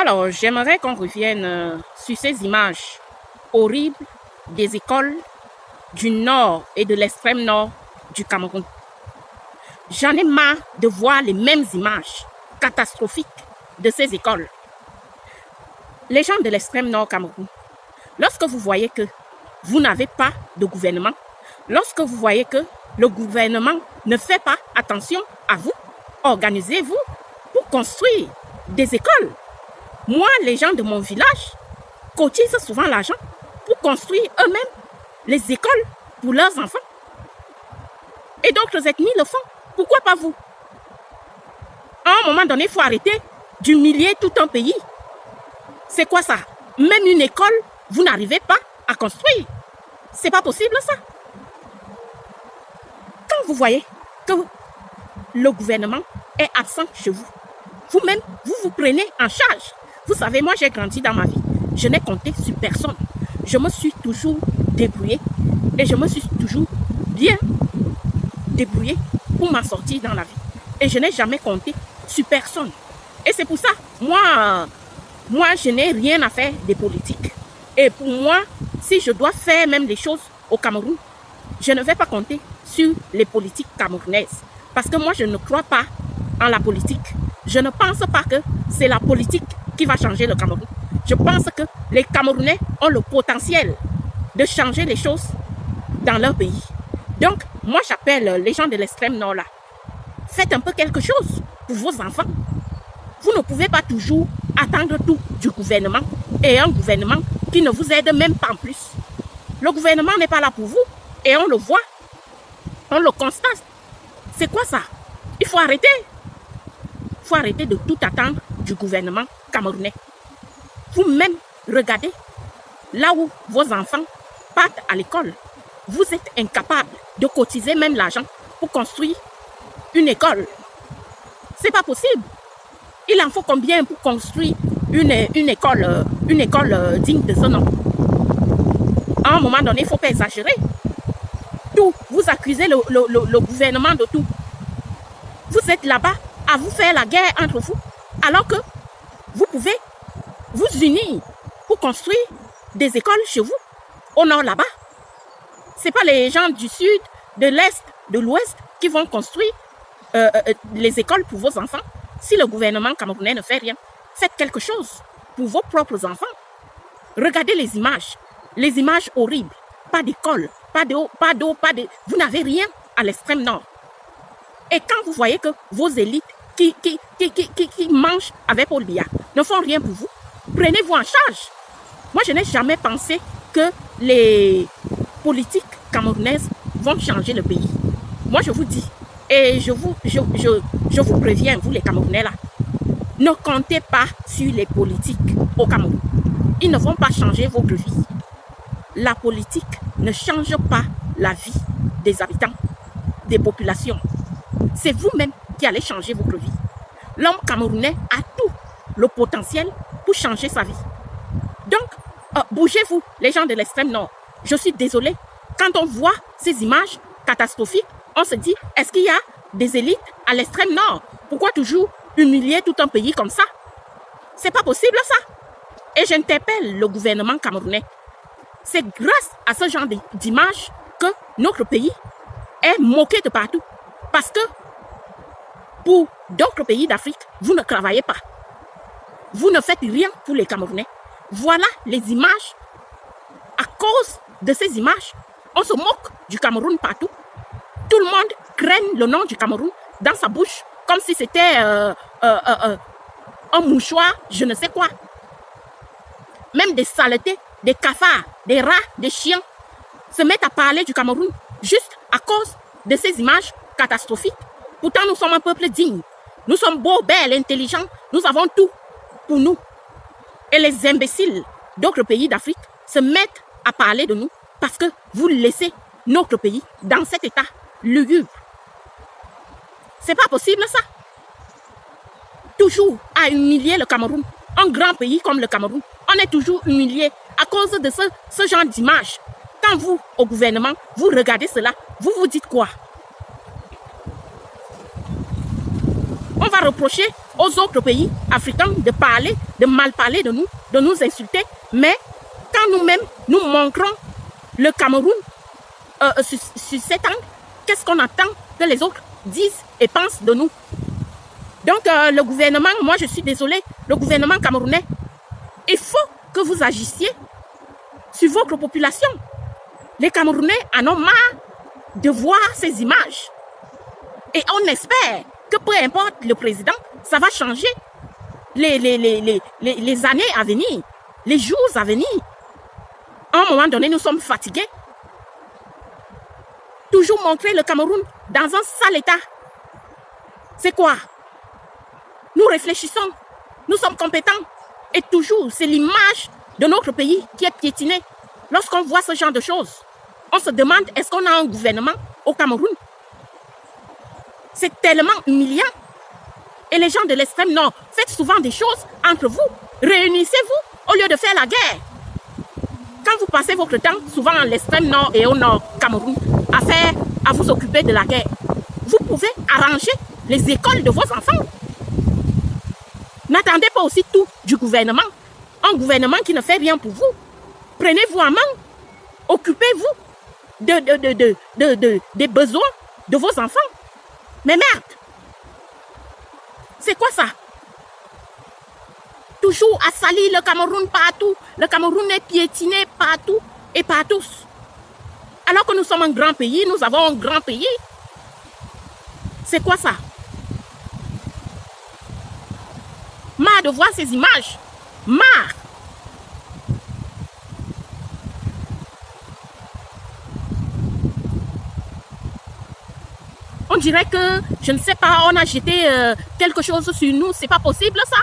Alors, j'aimerais qu'on revienne sur ces images horribles des écoles du nord et de l'extrême nord du Cameroun. J'en ai marre de voir les mêmes images catastrophiques de ces écoles. Les gens de l'extrême nord Cameroun, lorsque vous voyez que vous n'avez pas de gouvernement, lorsque vous voyez que le gouvernement ne fait pas attention à vous, organisez-vous pour construire des écoles. Moi, les gens de mon village cotisent souvent l'argent pour construire eux-mêmes les écoles pour leurs enfants. Et d'autres ethnies le font. Pourquoi pas vous? À un moment donné, il faut arrêter d'humilier tout un pays. C'est quoi ça? Même une école, vous n'arrivez pas à construire. C'est pas possible ça. Quand vous voyez que le gouvernement est absent chez vous, vous-même, vous vous prenez en charge. Vous savez, moi j'ai grandi dans ma vie. Je n'ai compté sur personne. Je me suis toujours débrouillée et je me suis toujours bien débrouillée pour m'en sortir dans la vie. Et je n'ai jamais compté sur personne. Et c'est pour ça, moi je n'ai rien à faire des politiques. Et pour moi, si je dois faire même des choses au Cameroun, je ne vais pas compter sur les politiques camerounaises. Parce que moi, je ne crois pas en la politique. Je ne pense pas que c'est la politique qui va changer le Cameroun. Je pense que les Camerounais ont le potentiel de changer les choses dans leur pays. Donc, moi, j'appelle les gens de l'extrême nord là. Faites un peu quelque chose pour vos enfants. Vous ne pouvez pas toujours attendre tout du gouvernement et un gouvernement qui ne vous aide même pas en plus. Le gouvernement n'est pas là pour vous et on le voit, on le constate. C'est quoi ça? Il faut arrêter. Il faut arrêter de tout attendre du gouvernement camerounais. Vous-même, regardez, là où vos enfants partent à l'école, vous êtes incapable de cotiser même l'argent pour construire une école. C'est pas possible. Il en faut combien pour construire une école digne de ce nom? À un moment donné, il ne faut pas exagérer. Tout, vous accusez le gouvernement de tout. Vous êtes là-bas à vous faire la guerre entre vous, alors que vous pouvez vous unir pour construire des écoles chez vous, au nord là-bas. Ce n'est pas les gens du sud, de l'est, de l'ouest qui vont construire les écoles pour vos enfants. Si le gouvernement camerounais ne fait rien, faites quelque chose pour vos propres enfants. Regardez les images horribles. Pas d'école, pas d'eau, vous n'avez rien à l'extrême nord. Et quand vous voyez que vos élites qui mangent avec Paul Biya ne font rien pour vous, prenez-vous en charge. Moi, je n'ai jamais pensé que les politiques camerounaises vont changer le pays. Moi, je vous dis, et je vous préviens, vous les Camerounais là, ne comptez pas sur les politiques au Cameroun. Ils ne vont pas changer votre vie. La politique ne change pas la vie des habitants, des populations. C'est vous-même qui allez changer votre vie. L'homme camerounais a tout le potentiel pour changer sa vie. Donc, bougez-vous, les gens de l'extrême nord. Je suis désolée, quand on voit ces images catastrophiques, on se dit, est-ce qu'il y a des élites à l'extrême nord? Pourquoi toujours humilier tout un pays comme ça? C'est pas possible ça. Et j'interpelle le gouvernement camerounais. C'est grâce à ce genre d'images que notre pays est moqué de partout. Parce que pour d'autres pays d'Afrique, vous ne travaillez pas. Vous ne faites rien pour les Camerounais. Voilà les images. À cause de ces images, on se moque du Cameroun partout. Tout le monde craigne le nom du Cameroun dans sa bouche, comme si c'était un mouchoir, je ne sais quoi. Même des saletés, des cafards, des rats, des chiens se mettent à parler du Cameroun juste à cause de ces images catastrophiques. Pourtant, nous sommes un peuple digne. Nous sommes beaux, belles, intelligents. Nous avons tout pour nous. Et les imbéciles d'autres pays d'Afrique se mettent à parler de nous parce que vous laissez notre pays dans cet état lugubre. C'est pas possible ça. Toujours à humilier le Cameroun. Un grand pays comme le Cameroun, on est toujours humilié à cause de ce genre d'image. Quand vous, au gouvernement, vous regardez cela, vous vous dites quoi? On On va reprocher aux autres pays africains de parler, de mal parler de nous insulter. Mais quand nous-mêmes, nous manquerons le Cameroun sur cet angle, qu'est-ce qu'on attend que les autres disent et pensent de nous? Donc, le gouvernement, moi je suis désolée, le gouvernement camerounais, il faut que vous agissiez sur votre population. Les Camerounais en ont marre de voir ces images. Et on espère que peu importe le président, ça va changer les années à venir, les jours à venir. À un moment donné, nous sommes fatigués. Toujours montrer le Cameroun dans un sale état. C'est quoi? Nous réfléchissons, nous sommes compétents. Et toujours, c'est l'image de notre pays qui est piétinée. Lorsqu'on voit ce genre de choses, on se demande, est-ce qu'on a un gouvernement au Cameroun? C'est tellement humiliant. Et les gens de l'extrême nord, faites souvent des choses entre vous. Réunissez-vous au lieu de faire la guerre. Quand vous passez votre temps, souvent à l'extrême nord et au nord Cameroun, à vous occuper de la guerre, vous pouvez arranger les écoles de vos enfants. N'attendez pas aussi tout du gouvernement. Un gouvernement qui ne fait rien pour vous. Prenez-vous en main. Occupez-vous des besoins de vos enfants. Mais merde! C'est quoi ça? Toujours à salir le Cameroun partout. Le Cameroun est piétiné partout et par tous. Alors que nous sommes un grand pays, nous avons un grand pays. C'est quoi ça? Marre de voir ces images. Marre. On dirait que, je ne sais pas, on a jeté quelque chose sur nous. C'est pas possible ça.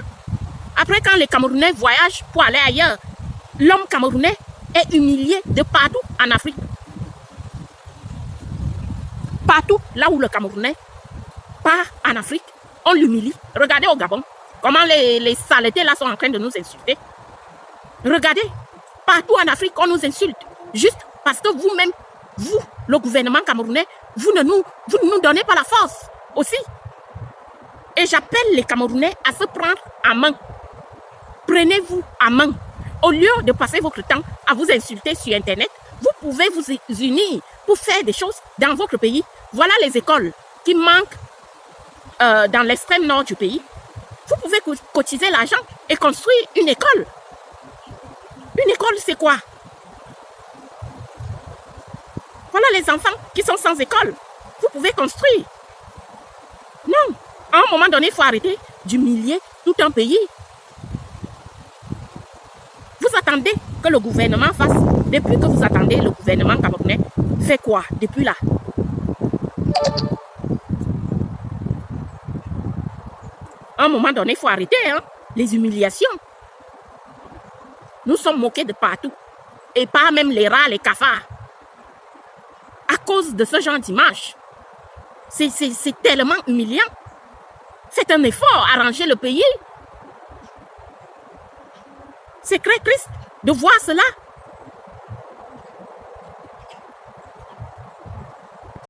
Après, quand les Camerounais voyagent pour aller ailleurs, l'homme camerounais est humilié de partout en Afrique. Partout là où le Camerounais part en Afrique, on l'humilie. Regardez au Gabon, comment les saletés là sont en train de nous insulter. Regardez, partout en Afrique, on nous insulte. Juste parce que vous-même, vous, le gouvernement camerounais, vous ne nous donnez pas la force aussi. Et j'appelle les Camerounais à se prendre en main. Prenez-vous en main. Au lieu de passer votre temps à vous insulter sur Internet, vous pouvez vous unir pour faire des choses dans votre pays. Voilà les écoles qui manquent dans l'extrême nord du pays. Vous pouvez cotiser l'argent et construire une école. Une école, c'est quoi? Voilà les enfants qui sont sans école. Vous pouvez construire. Non. À un moment donné, il faut arrêter d'humilier tout un pays. Vous attendez que le gouvernement fasse. Depuis que vous attendez, le gouvernement camerounais fait quoi depuis là? À un moment donné, il faut arrêter les humiliations. Nous sommes moqués de partout. Et pas même les rats, les cafards. À cause de ce genre d'image. C'est tellement humiliant. C'est un effort, arranger le pays. C'est très triste de voir cela.